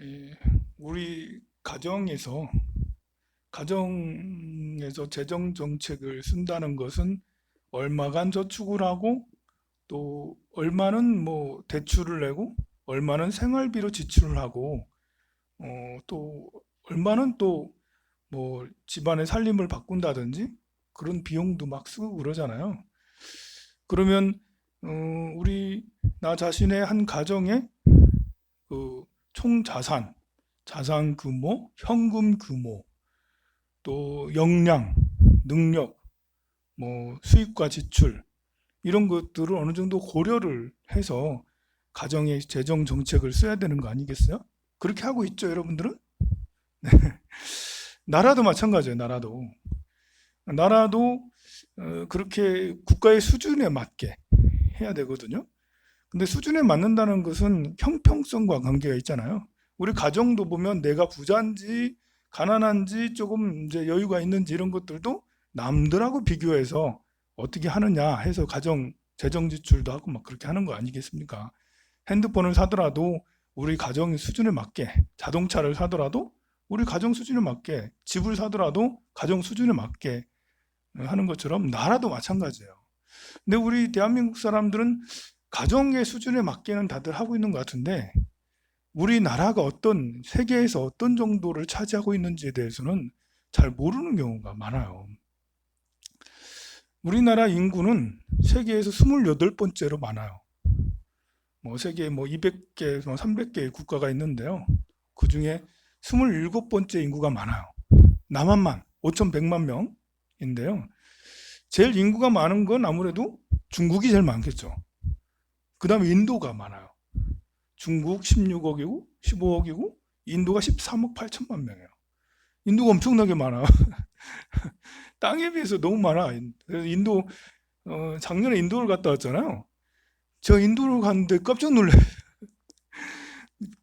예, 우리 가정에서 재정 정책을 쓴다는 것은 얼마간 저축을 하고 또 얼마는 뭐 대출을 내고 얼마는 생활비로 지출을 하고 또 얼마는 또 뭐 집안의 살림을 바꾼다든지 그런 비용도 막 쓰고 그러잖아요. 그러면 어, 우리 나 자신의 한 가정의 그 총 자산 규모, 현금 규모, 또 역량, 능력, 뭐 수입과 지출 이런 것들을 어느 정도 고려를 해서 가정의 재정 정책을 써야 되는 거 아니겠어요? 그렇게 하고 있죠, 여러분들은? 나라도 마찬가지예요, 나라도 그렇게 국가의 수준에 맞게 해야 되거든요. 근데 수준에 맞는다는 것은 형평성과 관계가 있잖아요. 우리 가정도 보면 내가 부자인지 가난한지 조금 이제 여유가 있는지 이런 것들도 남들하고 비교해서 어떻게 하느냐 해서 가정 재정 지출도 하고 막 그렇게 하는 거 아니겠습니까? 핸드폰을 사더라도 우리 가정 수준에 맞게, 자동차를 사더라도 우리 가정 수준에 맞게, 집을 사더라도 가정 수준에 맞게 하는 것처럼 나라도 마찬가지예요. 근데 우리 대한민국 사람들은 가정의 수준에 맞게는 다들 하고 있는 것 같은데 우리나라가 어떤 세계에서 어떤 정도를 차지하고 있는지에 대해서는 잘 모르는 경우가 많아요. 우리나라 인구는 세계에서 28번째로 많아요. 뭐 세계 뭐 200개, 뭐 300개의 국가가 있는데요. 그 중에 27번째 인구가 많아요. 남한만 5,100만 명인데요. 제일 인구가 많은 건 아무래도 중국이 제일 많겠죠. 그 다음에 인도가 많아요. 중국 16억이고 15억이고 인도가 13억 8천만 명이에요. 인도가 엄청나게 많아. 땅에 비해서 너무 많아. 그래서 인도 작년에 인도를 갔다 왔잖아요. 저 인도를 갔는데 깜짝 놀래.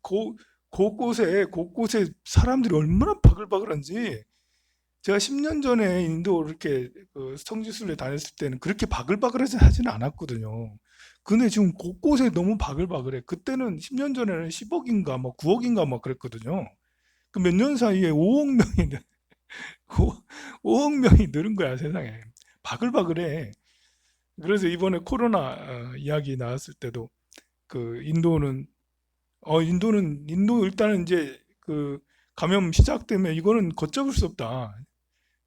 고, 곳곳에 사람들이 얼마나 바글바글한지. 제가 10년 전에 인도 이렇게 성지순례 다녔을 때는 그렇게 바글바글하지는 않았거든요. 근데 지금 곳곳에 너무 바글바글해. 그때는 10년 전에는 10억인가 뭐 9억인가 뭐 그랬거든요. 그 몇 년 사이에 5억 명이 5억 명이 늘은 거야 세상에. 바글바글해. 그래서 이번에 코로나 이야기 나왔을 때도 그 인도 일단은 이제 그 감염 시작되면 이거는 걷잡을 수 없다.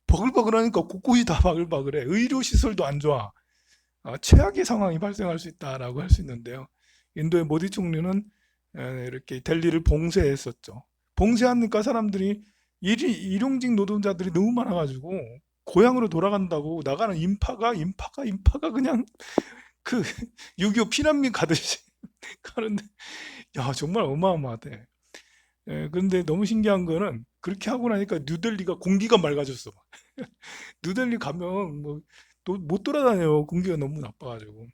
버글버글하니까 곳곳이 다 바글바글해. 의료 시설도 안 좋아. 최악의 상황이 발생할 수 있다라고 할 수 있는데요. 인도의 모디 총리는 이렇게 델리를 봉쇄했었죠. 봉쇄하니까 사람들이 일용직 노동자들이 너무 많아가지고 고향으로 돌아간다고 나가는 인파가 그냥 그 6.25 피난민 가듯이 가는데 야 정말 어마어마하대. 근데 너무 신기한 거는 그렇게 하고 나니까 뉴델리가 공기가 맑아졌어. 뉴델리 가면 뭐 못 돌아다녀요. 공기가 너무 나빠가지고. 어,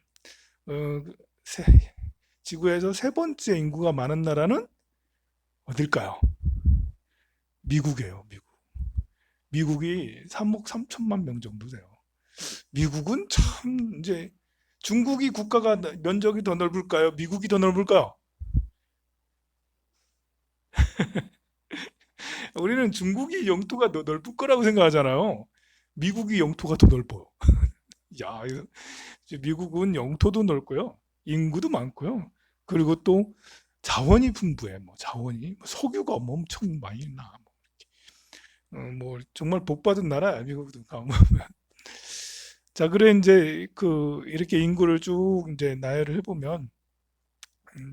그 세- 지구에서 세 번째 인구가 많은 나라는 어딜까요? 미국이에요. 미국. 미국이 3억 3천만 명 정도 돼요. 미국은 참 이제 중국이 국가가 면적이 더 넓을까요? 미국이 더 넓을까요? 우리는 중국이 영토가 더 넓을 거라고 생각하잖아요. 미국이 영토가 더 넓어요. 야, 미국은 영토도 넓고요. 인구도 많고요. 그리고 또 자원이 풍부해. 뭐 자원이 뭐 석유가 뭐 엄청 많이 나. 뭐 정말 복 받은 나라야 미국도 가면. 자, 그래 이제 그 이렇게 인구를 쭉 이제 나열을 해보면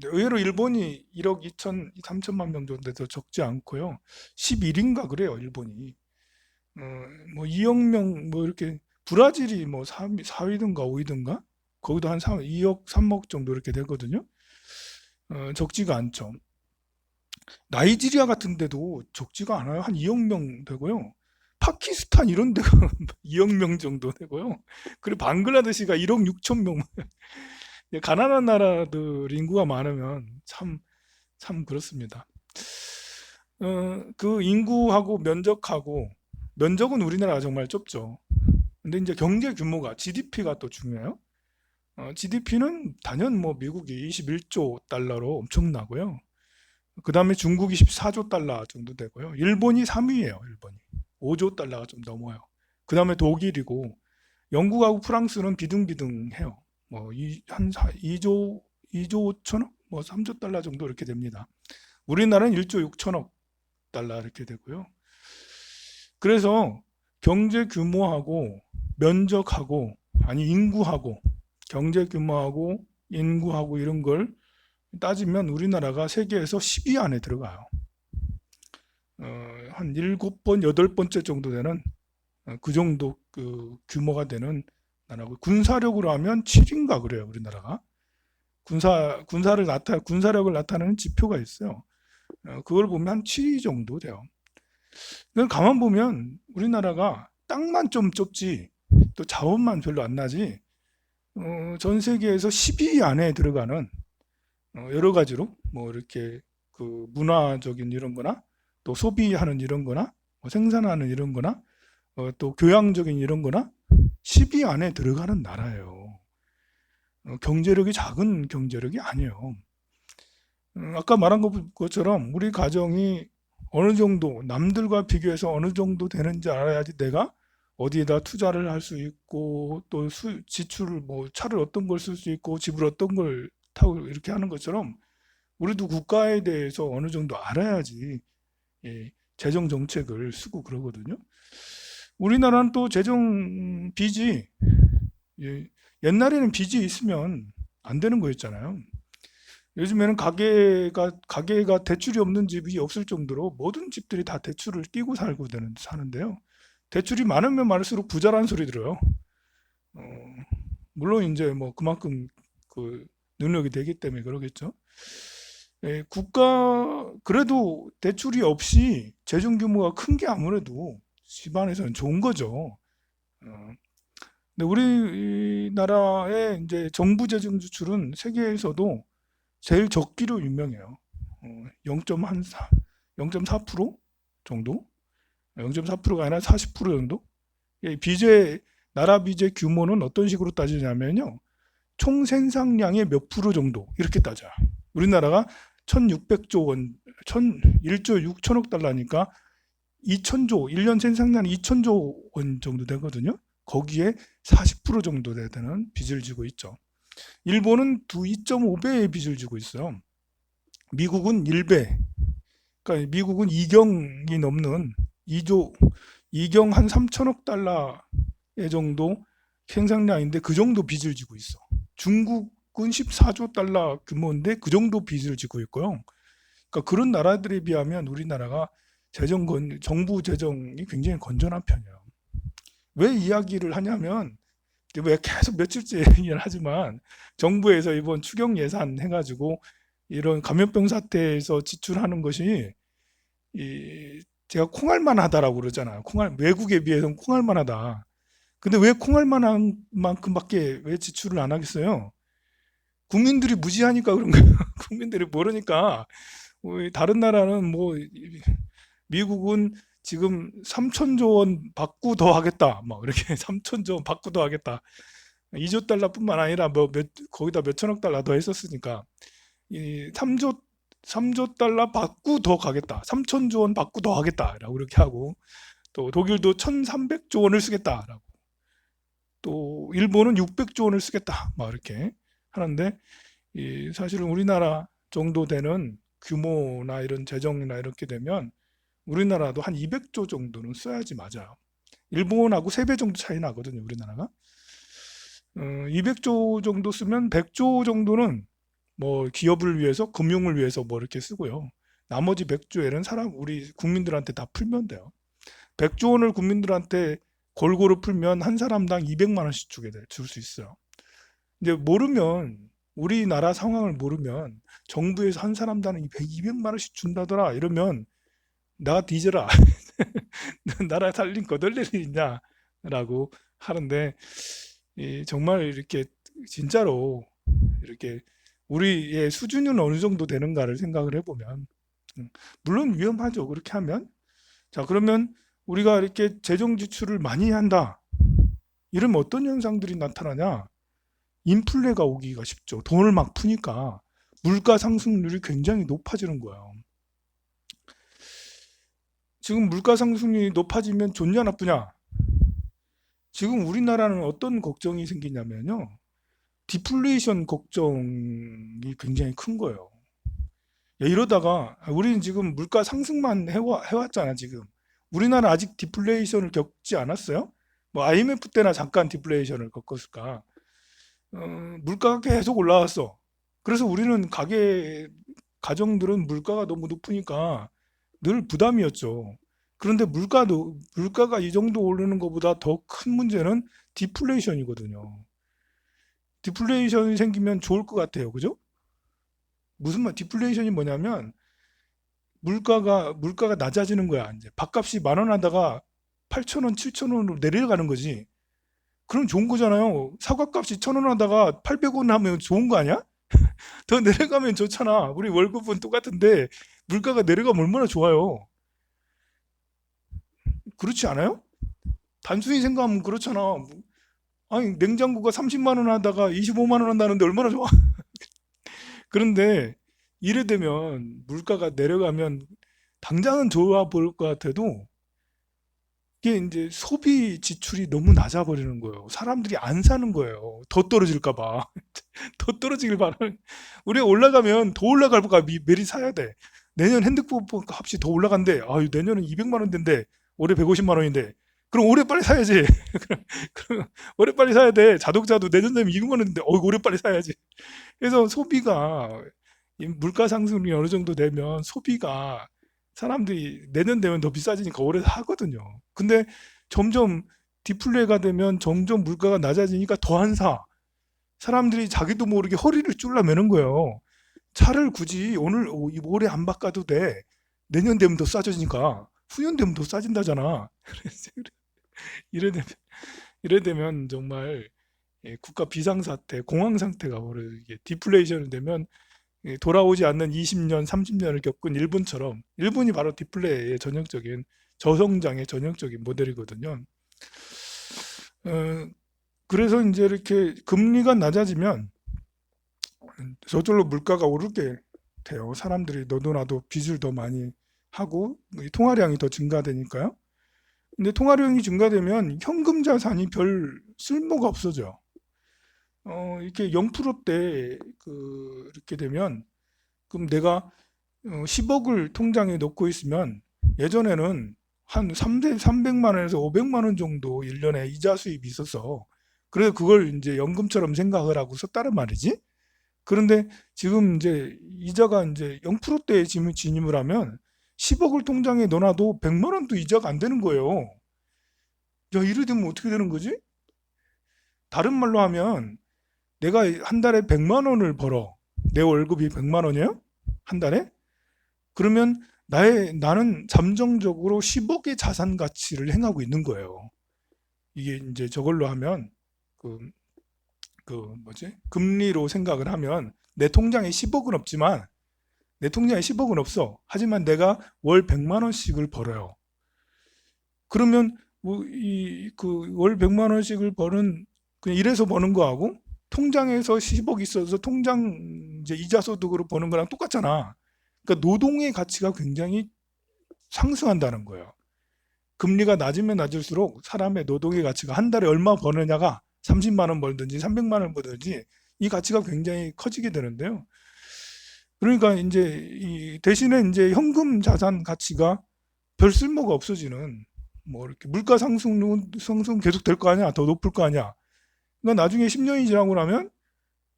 의외로 일본이 1억 2천 3천만 명 정도 돼서 적지 않고요. 11인가 그래요 일본이. 어, 뭐 2억 명 뭐 이렇게 브라질이 뭐 4위든가 5위든가 거기도 한 2억 3억 정도 이렇게 되거든요. 적지가 않죠. 나이지리아 같은 데도 적지가 않아요. 한 2억 명 되고요. 파키스탄 이런 데가 2억 명 정도 되고요. 그리고 방글라데시가 1억 6천 명. 가난한 나라들 인구가 많으면 참 그렇습니다. 그 인구하고 면적은 우리나라가 정말 좁죠. 근데 이제 경제 규모가 GDP가 또 중요해요. GDP는 단연 뭐 미국이 21조 달러로 엄청나고요. 그 다음에 중국이 14조 달러 정도 되고요. 일본이 3위예요. 일본이 5조 달러가 좀 넘어요. 그 다음에 독일이고 영국하고 프랑스는 비등비등해요. 한 2조 5천억, 3조 달러 정도 이렇게 됩니다. 우리나라는 1조 6천억 달러 이렇게 되고요. 그래서 경제 규모하고 면적하고 아니 인구하고 경제 규모하고 인구하고 이런 걸 따지면 우리나라가 세계에서 10위 안에 들어가요. 한 7번, 8번째 정도 되는 그 정도 그 규모가 되는 나라고 군사력으로 하면 7인가 그래요. 우리나라가 군사력을 나타내는 지표가 있어요. 그걸 보면 한 7위 정도 돼요. 가만 보면 우리나라가 땅만 좀 좁지 또 자원만 별로 안 나지 전 세계에서 10위 안에 들어가는 여러 가지로 이렇게 그 문화적인 이런 거나 또 소비하는 이런 거나 생산하는 이런 거나 또 교양적인 이런 거나 10위 안에 들어가는 나라예요. 경제력이 작은 경제력이 아니에요. 아까 말한 것처럼 우리 가정이 어느 정도 남들과 비교해서 어느 정도 되는지 알아야지 내가 어디에다 투자를 할 수 있고 또 지출을 차를 어떤 걸 쓸 수 있고 집을 어떤 걸 타고 이렇게 하는 것처럼 우리도 국가에 대해서 어느 정도 알아야지 재정 정책을 쓰고 그러거든요. 우리나라는 또 재정 빚이 옛날에는 빚이 있으면 안 되는 거였잖아요. 요즘에는 가게가 대출이 없는 집이 없을 정도로 모든 집들이 다 대출을 끼고 사는데요. 대출이 많으면 많을수록 부자라는 소리 들어요. 어, 물론 이제 그만큼 그 능력이 되기 때문에 그러겠죠. 그래도 대출이 없이 재정 규모가 큰 게 아무래도 집안에서는 좋은 거죠. 어, 근데 우리나라의 이제 정부 재정 지출은 세계에서도 제일 적기로 유명해요. 0.4, 0.4% 정도? 0.4%가 아니라 40% 정도? 나라 빚의 규모는 어떤 식으로 따지냐면요. 총 생산량의 몇 프로 정도 이렇게 따져요. 우리나라가 1600조 원, 1조 6천억 달러니까 2천조, 1년 생산량이 2천조 원 정도 되거든요. 거기에 40% 정도 되는 빚을 지고 있죠. 일본은 2.5배의 빚을 지고 있어요. 미국은 1배. 그러니까 미국은 2경이 넘는 2경 한 3천억 달러의 정도 생산량인데 그 정도 빚을 지고 있어. 중국은 14조 달러 규모인데 그 정도 빚을 지고 있고요. 그러니까 그런 나라들에 비하면 우리나라가 정부 재정이 굉장히 건전한 편이에요. 왜 이야기를 하냐면 왜 계속 며칠째 얘기를 하지만 정부에서 이번 추경 예산 해가지고 이런 감염병 사태에서 지출하는 것이 제가 콩알만하다라고 그러잖아요. 외국에 비해서는 콩알만하다. 근데 왜 콩알만한 만큼밖에 왜 지출을 안 하겠어요? 국민들이 무지하니까 그런 거예요. 국민들이 모르니까 다른 나라는 미국은 지금 3천조 원 받고 더 하겠다. 막 이렇게 3천조 원 받고 더 하겠다. 2조 달러뿐만 아니라 거기다 몇천억 달러 더 했었으니까 이 3조 달러 받고 더 가겠다. 3천조 원 받고 더 하겠다라고 이렇게 하고 또 독일도 1,300조 원을 쓰겠다라고 또 일본은 600조 원을 쓰겠다. 막 이렇게 하는데 사실은 우리나라 정도 되는 규모나 이런 재정이나 이렇게 되면 우리나라도 한 200조 정도는 써야지 맞아요. 일본하고 3배 정도 차이 나거든요, 우리나라가. 200조 정도 쓰면 100조 정도는 기업을 위해서, 금융을 위해서 이렇게 쓰고요. 나머지 100조에는 우리 국민들한테 다 풀면 돼요. 100조 원을 국민들한테 골고루 풀면 한 사람당 200만 원씩 줄 수 있어요. 이제 우리나라 상황을 모르면 정부에서 한 사람당 200만 원씩 준다더라 이러면 나 뒤져라. 나라 살림 거덜낼 일 있냐라고 하는데 정말 이렇게 진짜로 이렇게 우리의 수준은 어느 정도 되는가를 생각을 해보면 물론 위험하죠. 그렇게 하면 자 그러면 우리가 이렇게 재정 지출을 많이 한다. 이러면 어떤 현상들이 나타나냐? 인플레가 오기가 쉽죠. 돈을 막 푸니까 물가 상승률이 굉장히 높아지는 거예요. 지금 물가 상승률이 높아지면 좋냐 나쁘냐? 지금 우리나라는 어떤 걱정이 생기냐면요. 디플레이션 걱정이 굉장히 큰 거예요. 야, 이러다가 우리는 지금 물가 상승만 해왔잖아 지금. 우리나라 아직 디플레이션을 겪지 않았어요? 뭐 IMF 때나 잠깐 디플레이션을 겪었을까? 물가가 계속 올라왔어. 그래서 우리는 가정들은 물가가 너무 높으니까 늘 부담이었죠. 그런데 물가가 이 정도 오르는 것보다 더 큰 문제는 디플레이션이거든요. 디플레이션이 생기면 좋을 것 같아요. 그죠? 디플레이션이 뭐냐면 물가가 낮아지는 거야. 이제 밥값이 10,000원 하다가 8,000원, 7,000원으로 내려가는 거지. 그럼 좋은 거잖아요. 사과값이 1,000원 하다가 800원 하면 좋은 거 아니야? 더 내려가면 좋잖아. 우리 월급은 똑같은데 물가가 내려가면 얼마나 좋아요. 그렇지 않아요? 단순히 생각하면 그렇잖아. 아니, 냉장고가 30만 원 하다가 25만 원 한다는데 얼마나 좋아. 그런데 이래 되면 물가가 내려가면 당장은 좋아 보일 것 같아도 이게 이제 소비 지출이 너무 낮아 버리는 거예요. 사람들이 안 사는 거예요. 더 떨어질까 봐. 더 떨어지길 바라는. 우리가 올라가면 더 올라갈까 미리 사야 돼. 내년 핸드폰 값이 더 올라간대. 아유, 내년은 200만 원인데 올해 150만 원인데. 그럼 올해 빨리 사야지. 그럼 올해 빨리 사야 돼. 자동차도 내년 되면 200만 원인데 올해 빨리 사야지. 그래서 소비가 이 물가 상승이 어느 정도 되면 소비가 사람들이 내년 되면 더 비싸지니까 올해 사거든요. 근데 점점 디플레가 되면 점점 물가가 낮아지니까 더 안 사. 사람들이 자기도 모르게 허리를 쫄라매는 거예요. 차를 굳이 올해 안 바꿔도 돼. 내년 되면 더 싸져지니까. 후년 되면 더 싸진다잖아. 그래서 이래 되면, 이래 되면 정말 국가 비상사태, 공황상태가 이게 디플레이션이 되면 돌아오지 않는 20년, 30년을 겪은 일본처럼 일본이 바로 디플레이의 전형적인 저성장의 전형적인 모델이거든요. 어, 그래서 이제 이렇게 금리가 낮아지면 저절로 물가가 오르게 돼요. 사람들이 너도 나도 빚을 더 많이 하고 통화량이 더 증가되니까요. 근데 통화량이 증가되면 현금 자산이 별 쓸모가 없어져. 이렇게 0%대 이렇게 되면 그럼 내가 10억을 통장에 넣고 있으면 예전에는 한 300만 원에서 500만 원 정도 1년에 이자 수입이 있었어. 그래서 그걸 이제 연금처럼 생각을 하고 썼다는 말이지. 그런데 지금 이제 이자가 이제 0%대에 진입을 하면 10억을 통장에 넣어놔도 100만 원도 이자가 안 되는 거예요. 야, 이래 되면 어떻게 되는 거지? 다른 말로 하면 내가 한 달에 100만 원을 벌어. 내 월급이 100만 원이에요? 한 달에? 그러면 나는 잠정적으로 10억의 자산 가치를 행하고 있는 거예요. 이게 이제 저걸로 하면 그, 뭐지? 금리로 생각을 하면 내 통장에 10억은 없지만 내 통장에 10억은 없어. 하지만 내가 월 100만 원씩을 벌어요. 그러면 월 100만 원씩을 버는 그냥 일해서 버는 거하고 통장에서 10억 있어서 통장 이제 이자 소득으로 버는 거랑 똑같잖아. 그러니까 노동의 가치가 굉장히 상승한다는 거예요. 금리가 낮으면 낮을수록 사람의 노동의 가치가 한 달에 얼마 버느냐가 30만 원 벌든지 300만 원 벌든지 이 가치가 굉장히 커지게 되는데요. 그러니까 이제 대신에 이제 현금 자산 가치가 별 쓸모가 없어지는 뭐 이렇게 물가 상승 계속 될 거 아니야? 더 높을 거 아니야? 그러니까 나중에 10년이 지나고 나면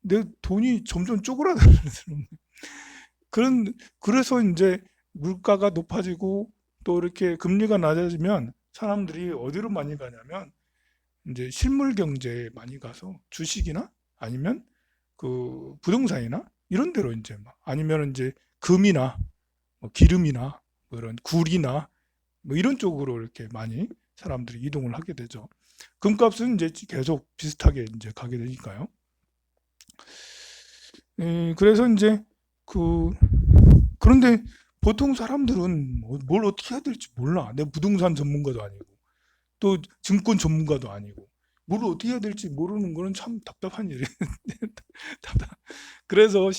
내 돈이 점점 쪼그라드는 그래서 이제 물가가 높아지고 또 이렇게 금리가 낮아지면 사람들이 어디로 많이 가냐면 이제 실물 경제에 많이 가서 주식이나 아니면 그 부동산이나 이런 데로 이제 아니면 이제 금이나 뭐 기름이나 뭐 이런 굴이나 뭐 이런 쪽으로 이렇게 많이 사람들이 이동을 하게 되죠. 금값은 이제 계속 비슷하게 이제 가게 되니까요. 그래서 이제 그런데 보통 사람들은 뭘 어떻게 해야 될지 몰라. 내가 부동산 전문가도 아니고 또 증권 전문가도 아니고 뭘 어떻게 해야 될지 모르는 거는 참 답답한 일이에요. 그래서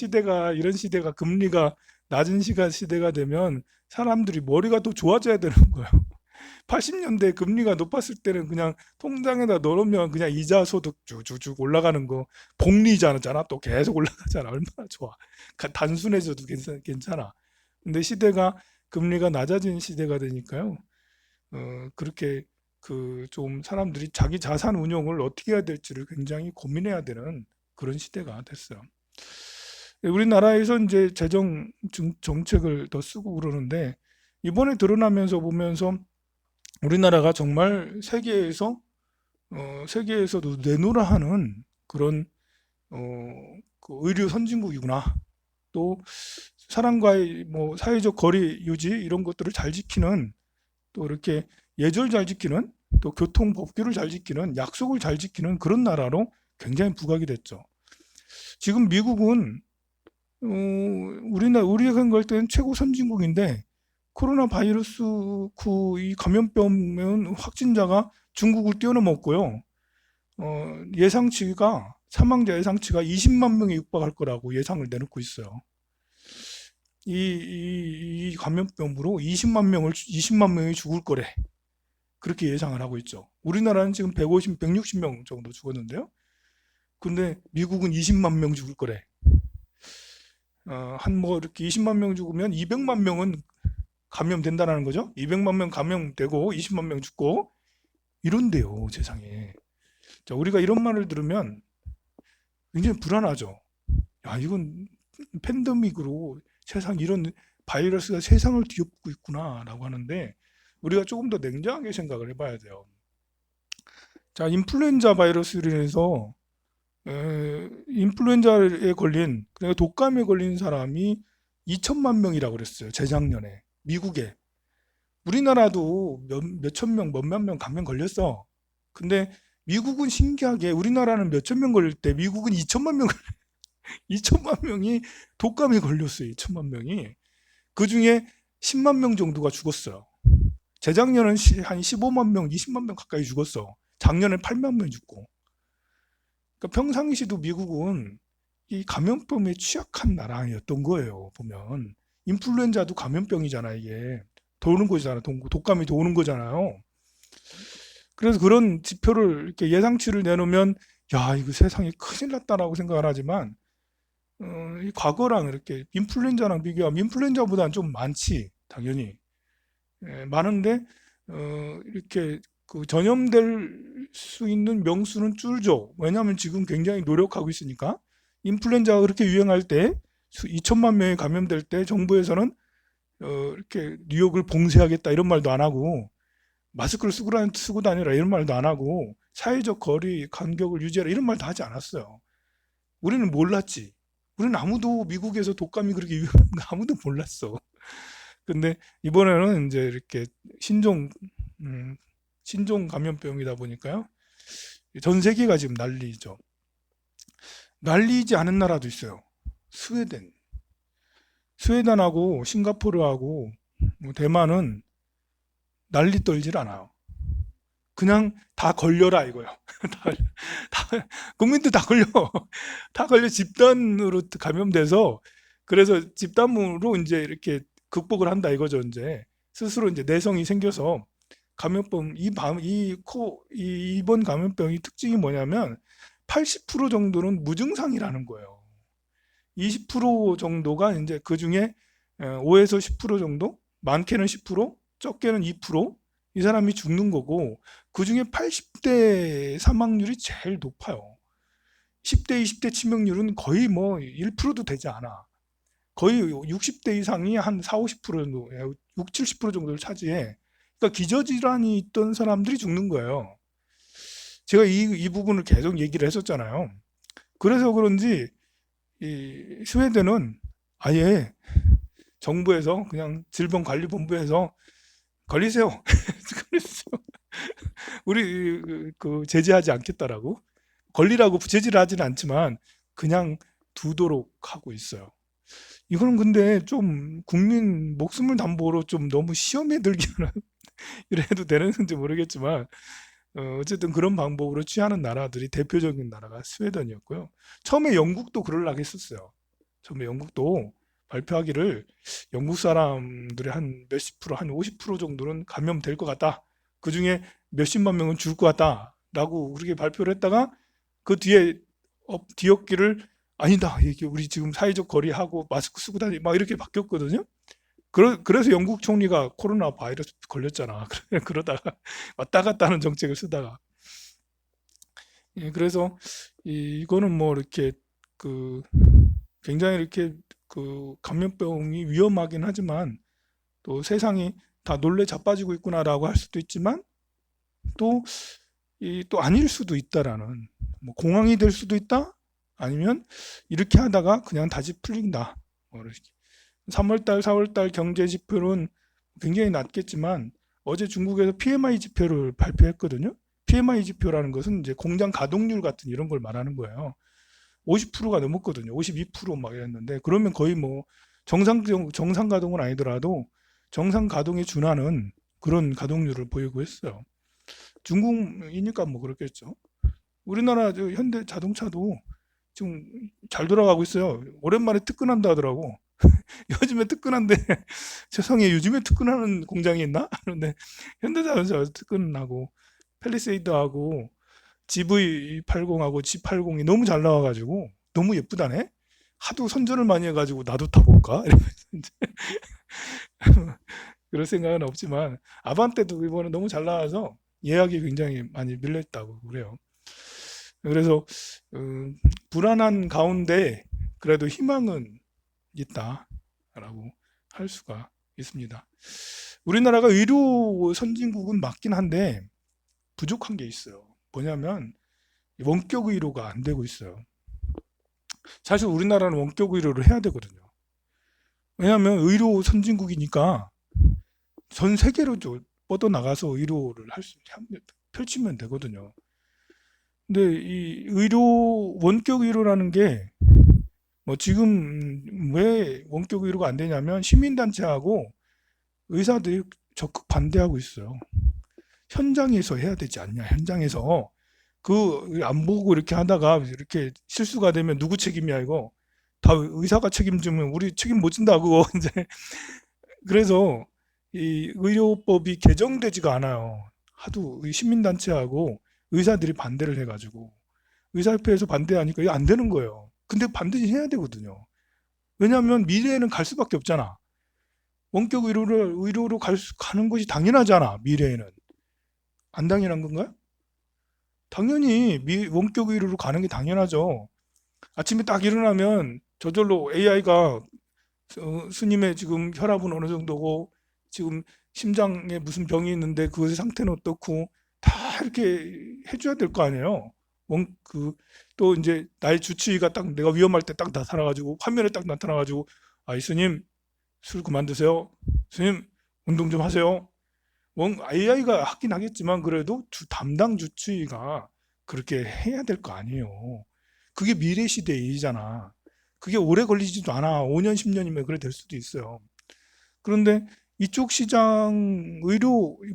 이런 시대가 금리가 낮은 시대가 되면 사람들이 머리가 더 좋아져야 되는 거예요. 80년대 금리가 높았을 때는 그냥 통장에다 넣으면 그냥 이자 소득 쭉쭉쭉 올라가는 거, 복리자잖아. 또 계속 올라가잖아. 얼마나 좋아. 단순해져도 괜찮아. 근데 시대가 금리가 낮아진 시대가 되니까요. 그렇게 그 좀 사람들이 자기 자산 운용을 어떻게 해야 될지를 굉장히 고민해야 되는 그런 시대가 됐어요. 우리나라에서 이제 재정 정책을 더 쓰고 그러는데, 이번에 드러나면서 보면서 우리나라가 정말 세계에서도 내노라 하는 그런 어, 그 의료 선진국이구나. 또 사람과의 뭐 사회적 거리 유지 이런 것들을 잘 지키는, 또 이렇게 예절 잘 지키는, 또 교통 법규를 잘 지키는, 약속을 잘 지키는 그런 나라로 굉장히 부각이 됐죠. 지금 미국은 우리가 생각할 때는 최고 선진국인데, 코로나 바이러스 이 감염병 확진자가 중국을 뛰어넘었고요. 사망자 예상치가 20만 명에 육박할 거라고 예상을 내놓고 있어요. 이 감염병으로 20만 명이 죽을 거래. 그렇게 예상을 하고 있죠. 우리나라는 지금 150, 160명 정도 죽었는데요. 근데 미국은 20만 명 죽을 거래. 한 뭐 이렇게 20만 명 죽으면 200만 명은 감염된다는 거죠. 200만 명 감염되고 20만 명 죽고 이런데요, 세상에. 자, 우리가 이런 말을 들으면 굉장히 불안하죠. 야, 이건 팬데믹으로 이런 바이러스가 세상을 뒤엎고 있구나라고 하는데, 우리가 조금 더 냉정하게 생각을 해봐야 돼요. 자, 인플루엔자 바이러스로 인해서 인플루엔자에 걸린, 그러니까 독감에 걸린 사람이 2천만 명이라고 그랬어요. 재작년에 미국에. 우리나라도 몇천 명, 몇만 명 감염 걸렸어. 근데 미국은 신기하게, 우리나라는 몇천 명 걸릴 때 미국은 2천만 명, 2천만 명이 독감에 걸렸어요. 2천만 명이. 그 중에 10만 명 정도가 죽었어요. 재작년은 한 15만 명, 20만 명 가까이 죽었어. 작년에 8만 명 죽고. 그러니까 평상시도 미국은 이 감염병에 취약한 나라였던 거예요. 보면 인플루엔자도 감염병이잖아. 이게 도는 거잖아. 독감이 도는 거잖아요. 그래서 그런 지표를 이렇게 예상치를 내놓으면, 야, 이거 세상에 큰일 났다라고 생각을 하지만, 이 과거랑 이렇게 인플루엔자랑 비교하면 인플루엔자보다는 좀 많지, 당연히. 많은데 이렇게 그 전염될 수 있는 명수는 줄죠. 왜냐하면 지금 굉장히 노력하고 있으니까. 인플루엔자가 그렇게 유행할 때 2천만 명이 감염될 때 정부에서는 이렇게 뉴욕을 봉쇄하겠다 이런 말도 안 하고, 마스크를 쓰고 다니라 이런 말도 안 하고, 사회적 거리 간격을 유지하라 이런 말도 하지 않았어요. 우리는 몰랐지. 우리는 아무도 미국에서 독감이 그렇게 유행하는 거 아무도 몰랐어. 근데 이번에는 이제 이렇게 신종 신종 감염병이다 보니까요. 전 세계가 지금 난리죠. 난리지 않은 나라도 있어요. 스웨덴. 스웨덴하고 싱가포르하고 뭐 대만은 난리 떨질 않아요. 그냥 다 걸려라 이거요. 다, 국민들 다 걸려. 다 걸려 집단으로 감염돼서, 그래서 집단으로 이제 이렇게 극복을 한다 이거죠. 이제 스스로 이제 내성이 생겨서 감염병 이번 감염병이 특징이 뭐냐면 80% 정도는 무증상이라는 거예요. 20% 정도가 이제 그 중에 5에서 10% 정도, 많게는 10%, 적게는 2%이 사람이 죽는 거고, 그 중에 80대 사망률이 제일 높아요. 10대, 20대 치명률은 거의 뭐 1%도 되지 않아. 거의 60대 이상이 한 4, 50% 정도, 6, 70% 정도를 차지해. 그러니까 기저질환이 있던 사람들이 죽는 거예요. 제가 이 부분을 계속 얘기를 했었잖아요. 그래서 그런지 이 스웨덴은 아예 정부에서 그냥 질병관리본부에서 걸리세요. 그랬어요. 우리 그 제재하지 않겠다라고. 걸리라고 제지를 하지는 않지만 그냥 두도록 하고 있어요. 이거는 근데 좀 국민 목숨을 담보로 좀 너무 시험에 들게 하는 이래도 되는지 모르겠지만, 어쨌든 그런 방법으로 취하는 나라들이 대표적인 나라가 스웨덴이었고요. 처음에 영국도 그러려고 했었어요. 처음에 영국도 발표하기를 영국 사람들의 한 몇십 프로, 한 50% 정도는 감염될 것 같다. 그 중에 몇십만 명은 죽을 것 같다. 라고 그렇게 발표를 했다가 그 뒤에 뒤엎기를 아니다. 이게 우리 지금 사회적 거리하고 마스크 쓰고 다니 막 이렇게 바뀌었거든요. 그래서 영국 총리가 코로나 바이러스 걸렸잖아. 그러다가 왔다 갔다 하는 정책을 쓰다가. 예, 그래서 이거는 뭐 이렇게 그 굉장히 이렇게 그 감염병이 위험하긴 하지만 또 세상이 다 놀래 자빠지고 있구나라고 할 수도 있지만 또 또 아닐 수도 있다라는 뭐 공황이 될 수도 있다 아니면 이렇게 하다가 그냥 다시 풀린다. 3월달, 4월달 경제 지표는 굉장히 낮겠지만 어제 중국에서 PMI 지표를 발표했거든요. PMI 지표라는 것은 이제 공장 가동률 같은 이런 걸 말하는 거예요. 50%가 넘었거든요. 52%막 이랬는데 그러면 거의 뭐 정상 가동은 아니더라도 정상 가동에 준하는 그런 가동률을 보이고 했어요. 중국이니까 뭐 그렇겠죠. 우리나라 현대 자동차도 지금 잘 돌아가고 있어요. 오랜만에 특근한다 하더라고. 요즘에 특근한데 세상에 요즘에 특근하는 공장이 있나? 그런데 현대자동차 특근하고 팰리세이드하고 GV80하고 G80이 너무 잘 나와가지고 너무 예쁘다네. 하도 선전을 많이 해가지고 나도 타볼까? 그럴 생각은 없지만 아반떼도 이번에 너무 잘 나와서 예약이 굉장히 많이 밀렸다고 그래요. 그래서 불안한 가운데 그래도 희망은 있다라고 할 수가 있습니다. 우리나라가 의료 선진국은 맞긴 한데 부족한 게 있어요. 뭐냐면 원격 의료가 안 되고 있어요. 사실 우리나라는 원격 의료를 해야 되거든요. 왜냐하면 의료 선진국이니까 전 세계로 뻗어나가서 의료를 펼치면 되거든요. 근데 이 원격 의료라는 게 뭐 지금 왜 원격 의료가 안 되냐면 시민단체하고 의사들이 적극 반대하고 있어요. 현장에서 해야 되지 않냐. 현장에서 그 안 보고 이렇게 하다가 이렇게 실수가 되면 누구 책임이야 이거. 다 의사가 책임지면 우리 책임 못 진다 그거 이제. 그래서 이 의료법이 개정되지가 않아요. 하도 시민단체하고 의사들이 반대를 해가지고 의사협회에서 반대하니까 이게 안 되는 거예요. 근데 반드시 해야 되거든요. 왜냐하면 미래에는 갈 수밖에 없잖아. 원격 의료로 가는 것이 당연하잖아. 미래에는 안 당연한 건가요? 당연히 원격 의료로 가는 게 당연하죠. 아침에 딱 일어나면 저절로 AI가 스님의 지금 혈압은 어느 정도고 지금 심장에 무슨 병이 있는데 그 상태는 어떻고 다 이렇게 해줘야 될 거 아니에요. 또 이제 나의 주치의가 딱 내가 위험할 때 딱 나타나가지고 화면에 딱 나타나가지고 아, 이 스님 술 그만 드세요. 스님 운동 좀 하세요. AI가 하긴 하겠지만 그래도 담당 주치의가 그렇게 해야 될 거 아니에요. 그게 미래 시대의 일이잖아. 그게 오래 걸리지도 않아. 5년, 10년이면 그래 될 수도 있어요. 그런데 이쪽 시장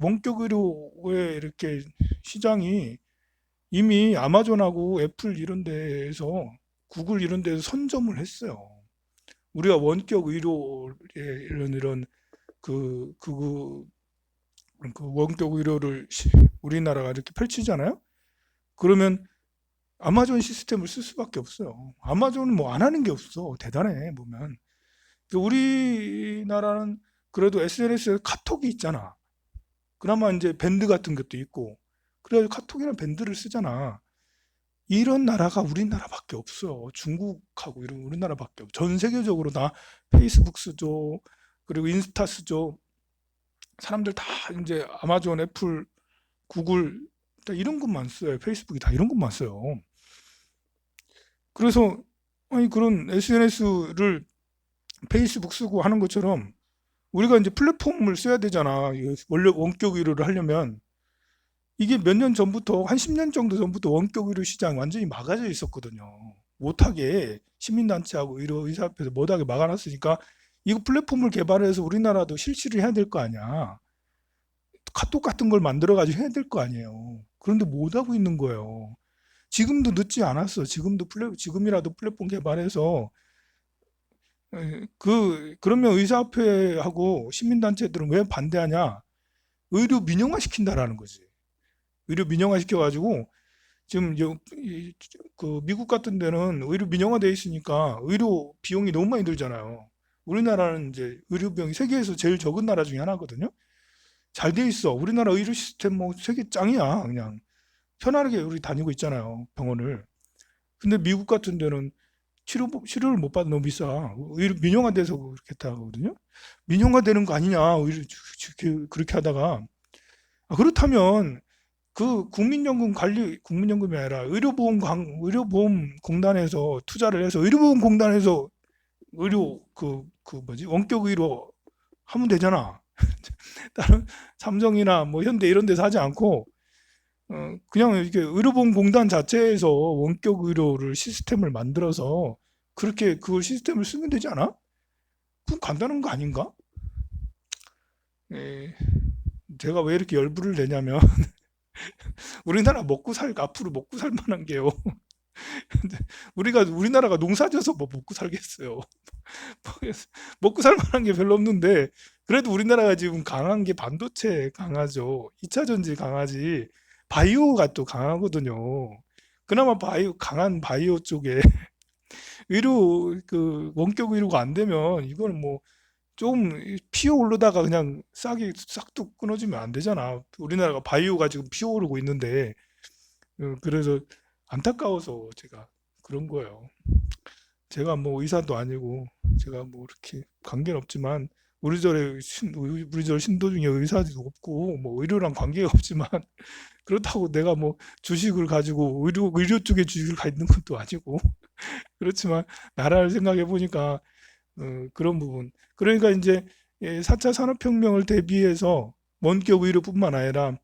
원격 의료의 이렇게 시장이 이미 아마존하고 애플 이런 데에서 구글 이런 데서 선점을 했어요. 우리가 원격 의료의 이런 그 원격 의료를 우리나라가 이렇게 펼치잖아요. 그러면 아마존 시스템을 쓸 수밖에 없어요. 아마존은 뭐 안 하는 게 없어. 대단해 보면. 우리나라는 그래도 SNS에 카톡이 있잖아. 그나마 이제 밴드 같은 것도 있고. 그래서 카톡이나 밴드를 쓰잖아. 이런 나라가 우리나라밖에 없어. 중국하고 이런 우리나라밖에 없어. 전 세계적으로 다 페이스북 쓰죠. 그리고 인스타 쓰죠. 사람들 다 이제 아마존, 애플, 구글 다 이런 것만 써요. 페이스북이 다 이런 것만 써요. 그래서 아니 그런 SNS를 페이스북 쓰고 하는 것처럼 우리가 이제 플랫폼을 써야 되잖아. 원래 원격 의료를 하려면 이게 몇 년 전부터 한 10년 정도 전부터 원격 의료 시장 완전히 막아져 있었거든요. 못하게 시민단체하고 의사협회에서 못하게 막아놨으니까 이거 플랫폼을 개발해서 우리나라도 실시를 해야 될 거 아니야. 카톡 같은 걸 만들어가지고 해야 될 거 아니에요. 그런데 못하고 있는 거예요. 지금도 늦지 않았어. 지금이라도 플랫폼 개발해서 그러면 의사협회하고 시민단체들은 왜 반대하냐? 의료 민영화 시킨다라는 거지. 의료 민영화 시켜가지고 지금 그 미국 같은 데는 의료 민영화돼 있으니까 의료 비용이 너무 많이 들잖아요. 우리나라는 이제 의료 비용이 세계에서 제일 적은 나라 중에 하나거든요. 잘 돼 있어. 우리나라 의료 시스템 뭐 세계 짱이야. 그냥 편안하게 우리 다니고 있잖아요. 병원을. 근데 미국 같은 데는 치료를 못 받아 너무 비싸. 의료 민영화돼서 그렇게 하거든요. 민영화되는 거 아니냐. 의료 그렇게 하다가 그렇다면 그 국민연금이 아니라 의료보험공단에서 투자를 해서 의료보험공단에서 의료 그 뭐지 원격 의료 하면 되잖아. 다른 삼성이나 뭐 현대 이런 데서 하지 않고 그냥 이렇게 의료보험공단 자체에서 원격 의료를 시스템을 만들어서 그렇게 그 시스템을 쓰면 되지 않아? 그건 간단한 거 아닌가? 예, 제가 왜 이렇게 열불을 내냐면 우리나라 앞으로 먹고 살 만한 게요. 우리나라가 농사져서 뭐 먹고 살겠어요. 먹고 살 만한 게 별로 없는데 그래도 우리나라가 지금 강한 게 반도체 강하죠. 2차 전지 강하지. 바이오가 또 강하거든요. 그나마 강한 바이오 쪽에 원격 의료가 안 되면 이거는 뭐 좀 피어 오르다가 그냥 싹이 싹둑 끊어지면 안 되잖아. 우리나라가 바이오가 지금 피어 오르고 있는데 그래서 안타까워서 제가 그런 거예요. 제가 뭐 의사도 아니고 제가 뭐 이렇게 관계는 없지만 우리절 신도 중에 의사도 없고 뭐 의료랑 관계가 없지만 그렇다고 내가 뭐 주식을 가지고 의료 쪽에 주식을 갖는 것도 아니고 그렇지만 나라를 생각해 보니까 그런 부분 그러니까 이제 4차 산업혁명을 대비해서 원격 의료뿐만 아니라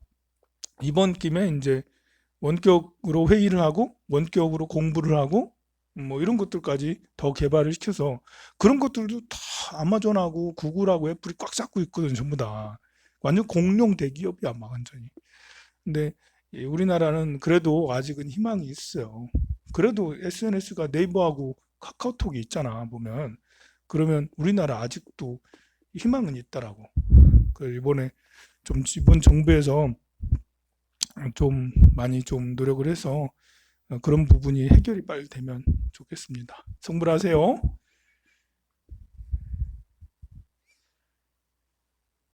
이번 김에 이제 원격으로 회의를 하고 원격으로 공부를 하고 뭐 이런 것들까지 더 개발을 시켜서 그런 것들도 다 아마존하고 구글하고 애플이 꽉 잡고 있거든 전부 다 완전 공룡 대기업이야 막 완전히. 근데 우리나라는 그래도 아직은 희망이 있어요. 그래도 SNS가 네이버하고 카카오톡이 있잖아 보면. 그러면 우리나라 아직도 희망은 있다라고. 이번에 좀 이번 정부에서 좀 많이 좀 노력을 해서 그런 부분이 해결이 빨리 되면 좋겠습니다. 성불하세요.